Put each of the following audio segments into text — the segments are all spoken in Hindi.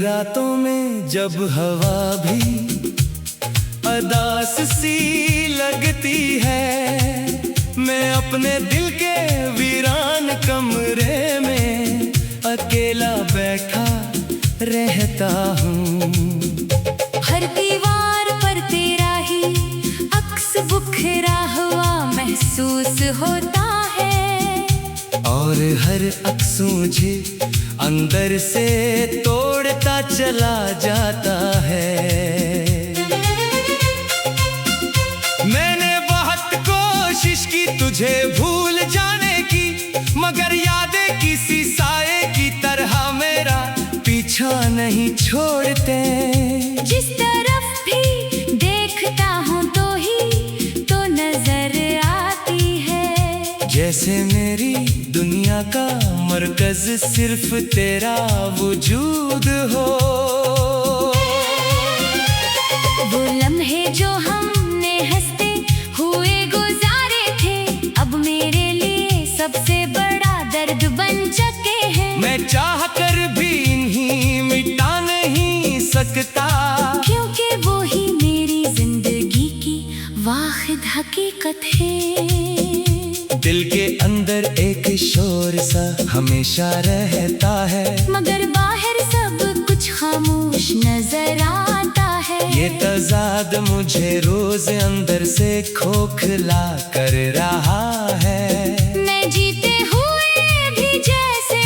रातों में जब हवा भी अदास सी लगती है, मैं अपने दिल के वीरान कमरे में अकेला बैठा रहता हूँ। हर दीवार पर तेरा ही अक्स बिखरा हुआ महसूस होता है, और हर अक्स मुझे अंदर से तोड़ता चला जाता है। मैंने बहुत कोशिश की तुझे भूल जाने की, मगर यादें किसी साए की तरह मेरा पीछा नहीं छोड़ते। जिस तरफ भी देखता हूँ तो ही तो नजर आती है, जैसे मेरी दुनिया का मरकज सिर्फ तेरा वजूद हो। वो लम्हे जो हमने हंसते हुए गुजारे थे, अब मेरे लिए सबसे बड़ा दर्द बन चुके हैं। मैं चाह कर भी इन्हीं मिटा नहीं सकता, क्योंकि वो ही मेरी जिंदगी की वाहिद हकीकत है। दिल के अंदर एक शोर सा हमेशा रहता है, मगर बाहर सब कुछ खामोश नजर आता है। ये तज़ाद मुझे रोज अंदर से खोखला कर रहा है। मैं जीते हुए भी जैसे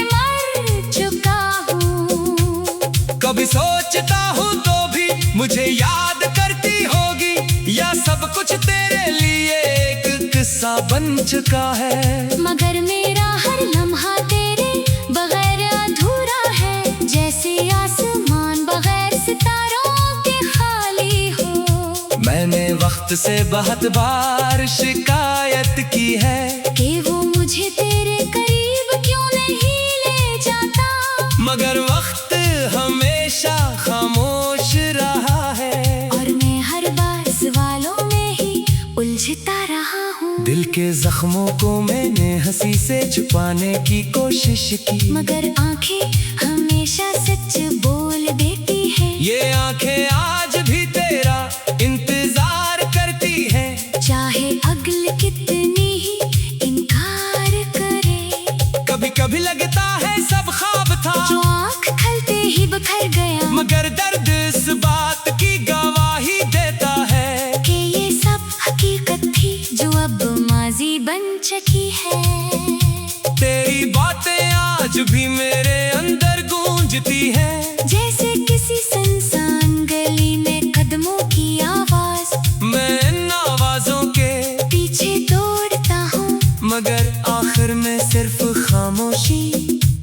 मर चुका हूँ। कभी सोचता हूँ तो भी मुझे याद करती होगी, या सब कुछ तेरे लिए एक किस्सा बन चुका है। मगर मेरा हर लम्हा तेरे बगैर अधूरा है, जैसे आसमान बगैर सितारों के खाली हो। मैंने वक्त से बहुत बार शिकायत की है कि वो मुझे तेरे करीब क्यों नहीं ले जाता, मगर वक्त हमेशा खामोश रहा है, और मैं हर बार सवालों में ही उलझता रहा हूँ। दिल के जख्मों को मैंने हंसी से छुपाने की कोशिश की, मगर आंखें हमेशा सच बोल देती है। ये आंखें आज भी तेरा इंतजार करती हैं, चाहे अगल कितनी ही इनकार करे। कभी कभी लगता है सब ख्वाब था जो आँख खलते ही बिखर गया, मगर दर्द इस बात की गवाही देता है कि ये सब हकीकत थी जो अब माजी बन चुकी है। तेरी बातें आज भी मेरे अंदर गूंजती हैं, जैसे किसी सुनसान गली में कदमों की आवाज। मैं इन आवाजों के पीछे दौड़ता हूँ, मगर आखिर में सिर्फ खामोशी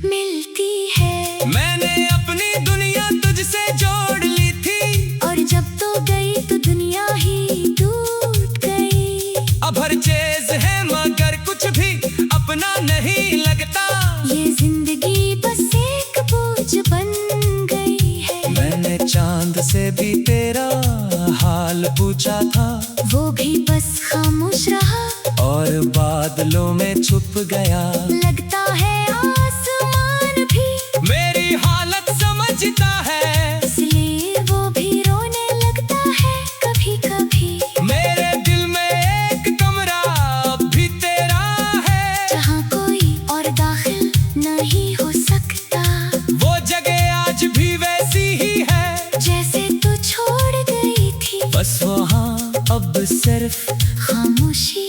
मिलती है। मैंने अपनी दुनिया तुझसे जोड़ ली थी, और जब तो गई तो दुनिया ही टूट गई। अब हर चीज है मगर कुछ भी अपना नहीं लगता, ये जिंदगी बस एक बोझ बन गई है। मैंने चांद से भी तेरा हाल पूछा था, वो भी बस खामोश रहा, और बादलों में छुप गया। लगता है आसमान भी मेरी हालत समझता है, इसलिए वो भी रोने लगता है कभी कभी। मेरे दिल में एक कमरा अब भी तेरा है, जहाँ कोई और दाखिल नहीं हो सकता। वो जगह आज भी वैसी ही है जैसे तू छोड़ गई थी, बस वहाँ अब सिर्फ खामोशी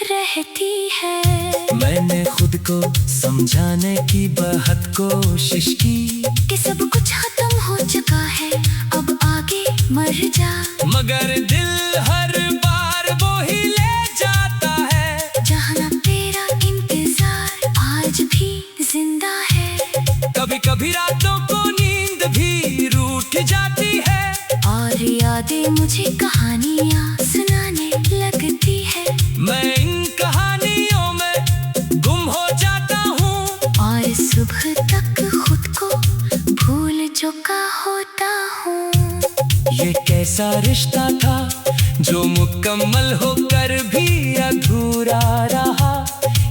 रहती है। मैंने खुद को समझाने की बहुत कोशिश की, कि सब कुछ खत्म हो चुका है, अब आगे मर जा। मगर दिल हर बार वो ही ले जाता है, जहाँ तेरा इंतजार आज भी जिंदा है। कभी कभी रातों को नींद भी रूठ जाती है, और यादें मुझे कहानियाँ सुनाने लगती है। मैं इन कहानियों में गुम हो जाता हूँ, और सुबह तक खुद को भूल चुका होता हूँ। ये कैसा रिश्ता था जो मुकम्मल होकर भी अधूरा रहा।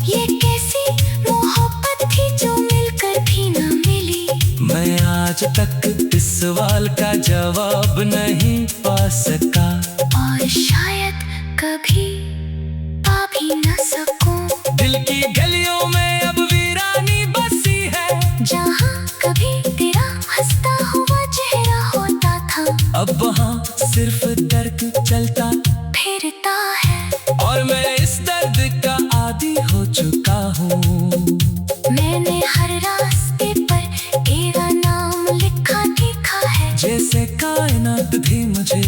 ये कैसी मोहब्बत थी जो मिलकर भी न मिली। मैं आज तक इस सवाल का जवाब नहीं पा सका, और शायद कभी पा भी न सकूं। दिल की गलियों में अब वीरानी बसी है, जहाँ कभी तेरा हंसता हुआ चेहरा होता था, अब वहाँ सिर्फ दर्द चलता फिरता है। और मैं इस दर्द का आदी हो चुका हूँ। मैंने हर रास्ते पर तेरा नाम लिखा देखा है, जैसे कायनात भी मुझे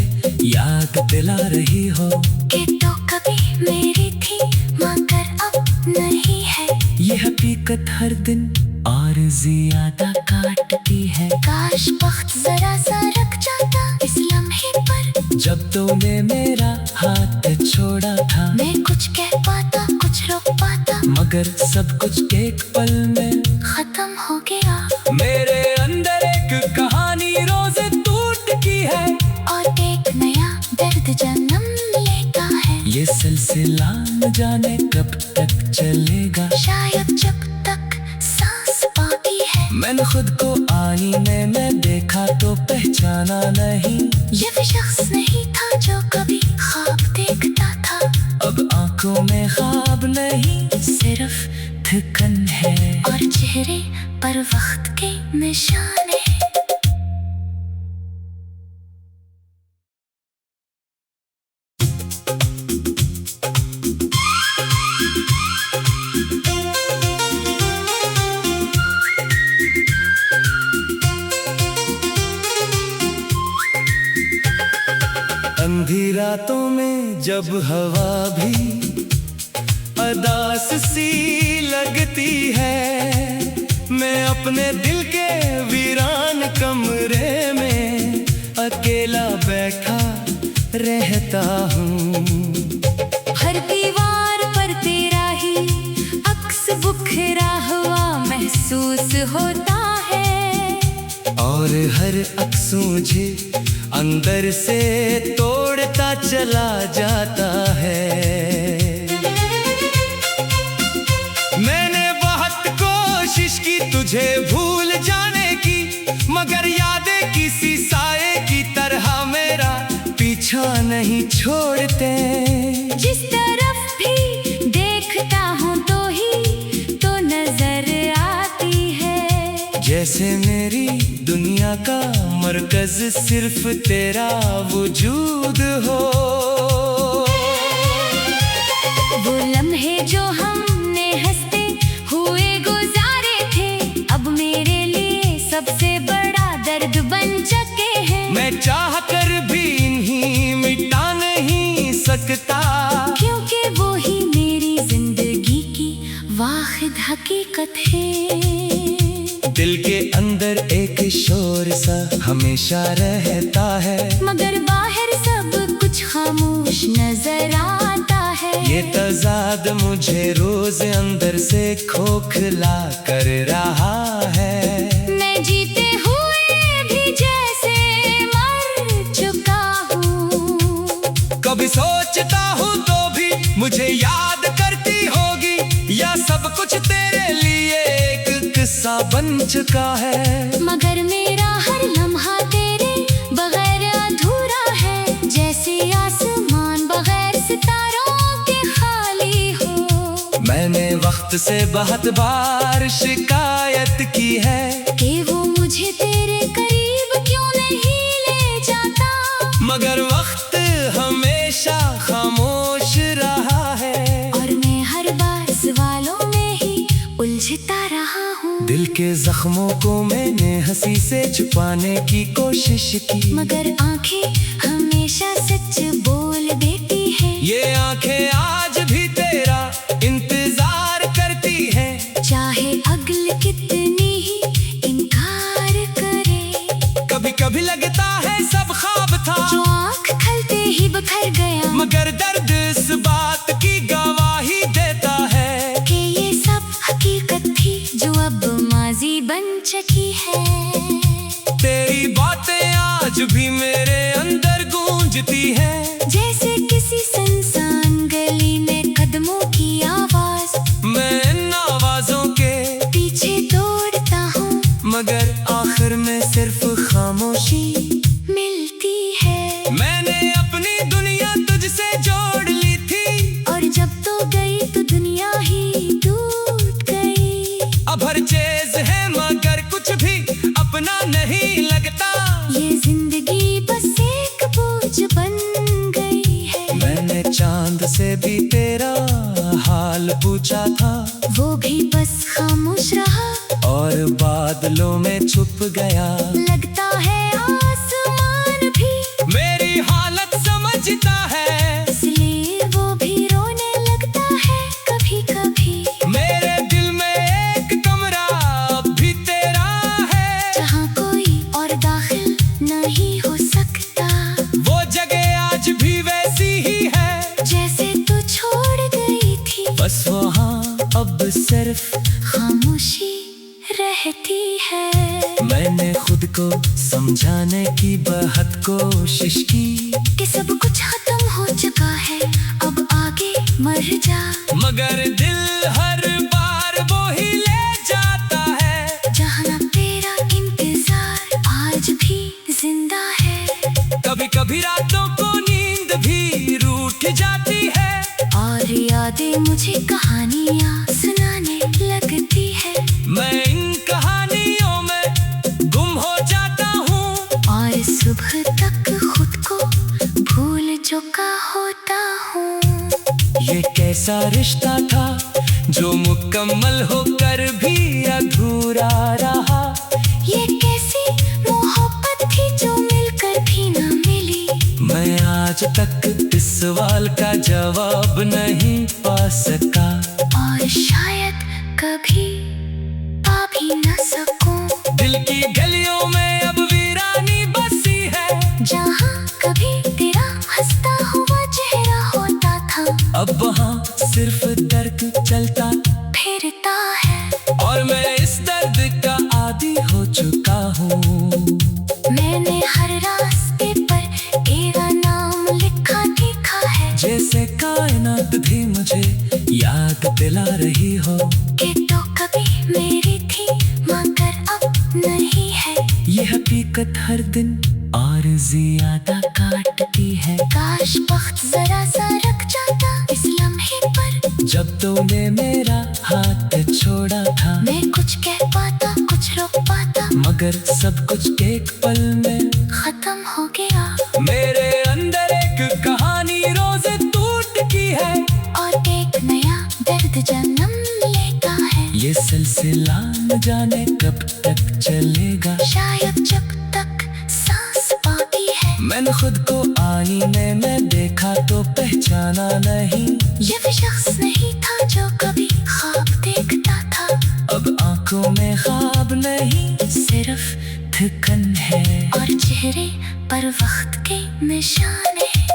याद दिला रही हो कि तो कभी मेरी थी मगर अब नहीं है। ये हकीकत हर दिन और ज्यादा काटती है। काश वक्त जरा सा रख जाता इस लम्हे पर, जब तूने मेरा हाथ छोड़ा था, मैं कुछ कह पाता कुछ रोक पाता, मगर सब कुछ एक पल में खत्म हो गया। मेरे अंदर एक कहानी रोज टूट की है, और एक नया दर्द जन्म लेता है। ये सिलसिला न जाने कब तक चलेगा। शायद जब तक सांस बाकी है। मैंने खुद को आईने में देखा तो पहचाना नहीं, ये भी शख्स नहीं था जो कभी ख्वाब देखता था। अब आंखों में ख्वाब नहीं सिर्फ थकन है, और चेहरे पर वक्त के निशान है। अंधी रातों में जब हवा भी अदास सी लगती है, मैं अपने दिल के वीरान कमरे में अकेला बैठा रहता हूँ। हर दीवार पर तेरा ही अक्स बुखरा हुआ महसूस होता है, और हर अक्स मुझे अंदर से तोड़ता चला जाता है। मैंने बहुत कोशिश की तुझे भूल जाने की, मगर यादें किसी साए की तरह मेरा पीछा नहीं छोड़ते। जिस तरफ भी देखता हूँ तो ही तो नजर आती है, जैसे मेरी दुनिया का मरकज सिर्फ तेरा वजूद हो। वो लम्हे जो हमने हंसते हुए गुजारे थे, अब मेरे लिए सबसे बड़ा दर्द बन चुके हैं। मैं चाह कर भी इन्हीं मिटा नहीं सकता, क्योंकि वो ही मेरी जिंदगी की वाहिद हकीकत है। दिल के अंदर एक शोर सा हमेशा रहता है, मगर बाहर सब कुछ खामोश नजर आता है। ये तज़ाद मुझे रोज अंदर से खोखला कर रहा है। मैं जीते हुए भी जैसे मर चुका हूँ। कभी सोचता हूँ तो भी मुझे याद करती होगी, या सब कुछ तेरे लिए एक किस्सा बन चुका है। मगर मेरा हर लम्हा तेरे बगैर अधूरा है, जैसे आसमान बगैर सितारों के खाली हो। मैंने वक्त से बहुत बार शिकायत की है कि वो मुझे तेरे करीब क्यों नहीं ले जाता, मगर वक्त हमेशा खामोश रहा है। और मैं हर बार सवालों में ही उलझता रहा हूँ। दिल के जख्मों को मैंने हंसी से छुपाने की कोशिश की, मगर आंखें हमेशा सच बोल देती है। ये आंखें आज भी तेरा इंतजार करती हैं, चाहे अगल कितनी ही इनकार करे। कभी कभी लगता है सब ख्वाब था जो आँख खलते ही बिखर गया, मगर दर्द इस बात की गवाही देता है कि ये सब हकीकत थी जो अब माजी बन चुकी है। तेरी बातें आज भी मेरे अंदर गूंजती हैं, जैसे किसी सुनसान गली में कदमों की आवाज। मैं इन आवाजों के पीछे दौड़ता हूँ, मगर आखिर में सिर्फ खामोशी मिलती है। मैंने अपनी दुनिया तुझसे जोड़ ली थी, और जब तो गई तो दुनिया ही टूट गई। अब हर चीज है मगर कुछ भी अपना नहीं लगता। ये जिंदगी बस एक बोझ बन गई है। मैंने चांद से भी तेरा हाल पूछा था, वो भी बस खामोश रहा। और बादलों में छुप गया। लगता है आसमान भी मेरी हालत समझता है, इसलिए वो भी रोने लगता है कभी कभी। मेरे दिल में एक कमरा अब भी तेरा है, जहाँ कोई और दाखिल नहीं हो सकता। वो जगह आज भी वैसी ही है जैसे तू छोड़ गई थी, बस वहाँ अब सिर्फ खामोशी रहती है। मैंने खुद को समझाने की बहुत कोशिश की, कि सब कुछ खत्म हो चुका है, अब आगे मर जा। मगर दिल हर बार वो ही ले जाता है, जहाँ तेरा इंतजार आज भी जिंदा है। कभी कभी रातों को नींद भी रूठ जाती है, और यादें मुझे कहानियाँ सुनाने लगती है। मैं इन कहानियों में गुम हो जाता हूँ, और सुबह तक खुद को भूल चुका होता हूँ। ये कैसा रिश्ता था जो मुकम्मल होकर भी अधूरा रहा। ये कैसी मोहब्बत थी जो मिलकर भी न मिली। मैं आज तक इस सवाल का जवाब नहीं पा सका, और शायद कभी पा भी न सकूं। दिल की गलियों में अब वीरानी बसी है, जहाँ कभी तेरा हंसता हुआ चेहरा होता था, अब वहाँ सिर्फ दर्द चलता फिरता है। और मैं इस दर्द का आदी हो चुका हूँ। मैंने हर रास्ते पर तेरा नाम लिखा देखा है, जैसे कायनात भी मुझे याद दिला रही हो, कि तो कभी मेरी थी मगर अब नहीं है। ये हकीकत हर दिन और ज्यादा काटती है। काश वक्त जरा सा रख जाता इस लम्हे पर, जब तूने मेरा हाथ छोड़ा था, मैं कुछ कह पाता कुछ रोक पाता, मगर सब कुछ एक पल में खत्म हो गया। मेरे अंदर एक कहानी रोज टूट की है, और एक नया दर्द जन्म लेता है। ये सिलसिला न जाने कब तक चलेगा। शायद जब तक सांस बाकी है। मैंने खुद को आईने में देखा तो पहचाना नहीं, ये भी शख्स नहीं था जो कभी ख्वाब देखता था। अब आंखों में ख्वाब नहीं सिर्फ थकन है। और चेहरे पर वक्त के निशान है।